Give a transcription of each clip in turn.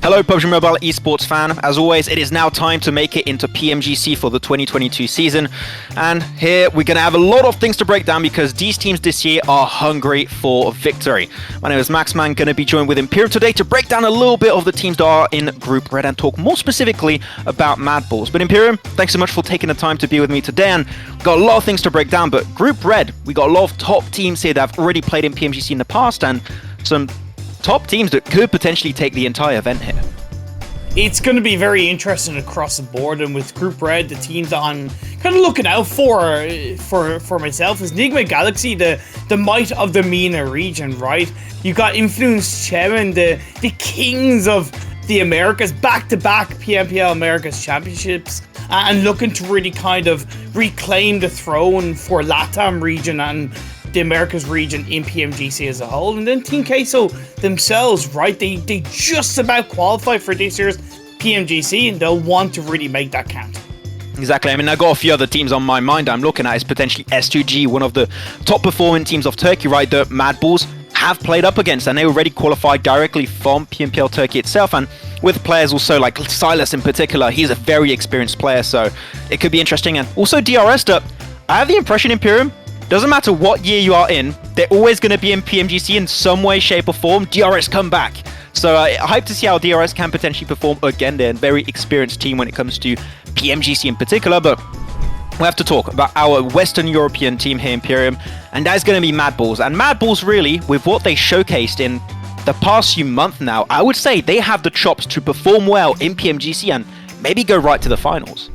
Hello PUBG Mobile esports fan. As always, it is now time to make it into Pmgc for the 2022 season. And here we're going to have a lot of things to break down because these teams this year are hungry for victory. My name is Maxman, going to be joined with ImPERium today to break down a little bit of the teams that are in Group Red and talk more specifically about Mad Balls. But ImPERium, thanks so much for taking the time to be with me today, and we've got a lot of things to break down. But Group Red, we got a lot of top teams here that have already played in Pmgc in the past and some top teams that could potentially take the entire event here. It's going to be very interesting across the board, and with Group Red, the teams that I'm kind of looking out for myself is Nigma Galaxy, the might of the MENA region, right? You got Influence Chemin, the kings of the Americas, back-to-back PMPL Americas Championships, and looking to really kind of reclaim the throne for LATAM region and the Americas region in Pmgc as a whole. And then Team Queso themselves, right? They just about qualify for this year's Pmgc, and they'll want to really make that count. Exactly. I mean, I got a few other teams on my mind I'm looking at. Is potentially S2G, one of the top performing teams of Turkey, right? The Mad Balls have played up against, and they already qualified directly from PMPL Turkey itself. And with players also like Silas in particular, he's a very experienced player, so it could be interesting. And also DRS, that I have the impression ImPERium, doesn't matter what year you are in, they're always going to be in Pmgc in some way, shape or form. DRS come back. So I hope to see how DRS can potentially perform again. They're a very experienced team when it comes to Pmgc in particular, but we have to talk about our Western European team here, ImPERium, and that's going to be Mad Balls. And Mad Balls, really, with what they showcased in the past few months now, I would say they have the chops to perform well in Pmgc and maybe go right to the finals.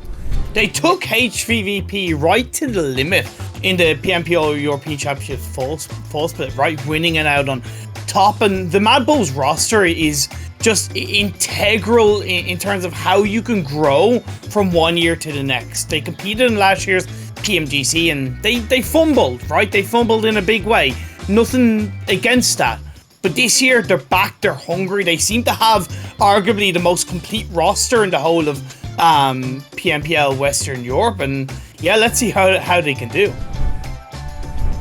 They took HVVP right to the limit in the PMPL European Championship full split, right, winning it out on top. And the Mad Balls roster is just integral in terms of how you can grow from one year to the next. They competed in last year's Pmgc and they fumbled, right? They fumbled in a big way. Nothing against that. But this year, they're back, they're hungry. They seem to have arguably the most complete roster in the whole of PMPL Western Europe. And yeah, let's see how they can do.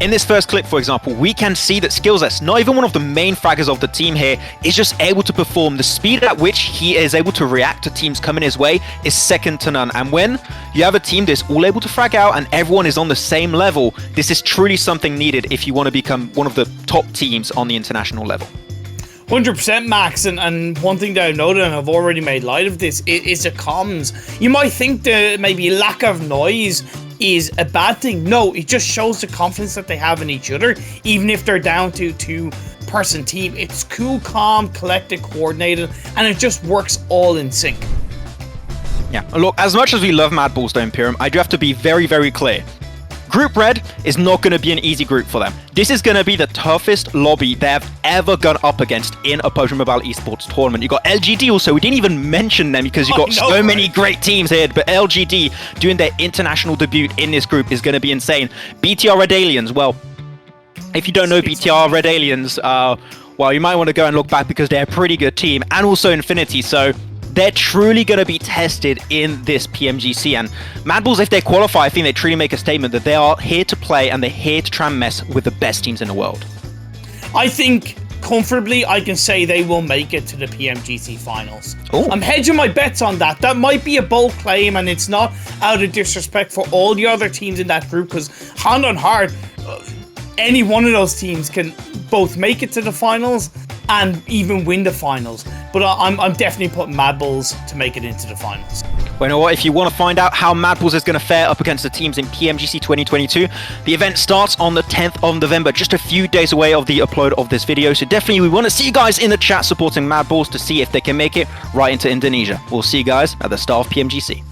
In this first clip, for example, we can see that Skillzest, not even one of the main fraggers of the team here, is just able to perform. The speed at which he is able to react to teams coming his way is second to none. And when you have a team that's all able to frag out and everyone is on the same level, this is truly something needed if you want to become one of the top teams on the international level. 100% Max, and one thing that I've noted, and I've already made light of this, is the comms. You might think the maybe lack of noise is a bad thing. No, it just shows the confidence that they have in each other, even if they're down to two-person team. It's cool, calm, collected, coordinated, and it just works all in sync. Yeah, look, as much as we love Mad Balls though, ImPERium, I do have to be very, very clear. Group Red is not going to be an easy group for them. This is going to be the toughest lobby they have ever gone up against in a PUBG Mobile esports tournament. You got LGD also, we didn't even mention them because you got so many great teams here, but LGD doing their international debut in this group is going to be insane. BTR Red Aliens, well, if you don't know BTR Red Aliens, well, you might want to go and look back because they're a pretty good team, and also Infinity, so they're truly going to be tested in this Pmgc. And Mad Balls, if they qualify, I think they truly make a statement that they are here to play and they're here to try and mess with the best teams in the world. I think comfortably I can say they will make it to the Pmgc finals. Ooh. I'm hedging my bets on that. That might be a bold claim, and it's not out of disrespect for all the other teams in that group, because hand on heart, any one of those teams can both make it to the finals and even win the finals. But I'm definitely putting Mad Balls to make it into the finals. Well, you know what? If you want to find out how Mad Balls is going to fare up against the teams in Pmgc 2022, the event starts on the 10th of November, just a few days away of the upload of this video. So definitely we want to see you guys in the chat supporting Mad Balls to see if they can make it right into Indonesia. We'll see you guys at the start of Pmgc.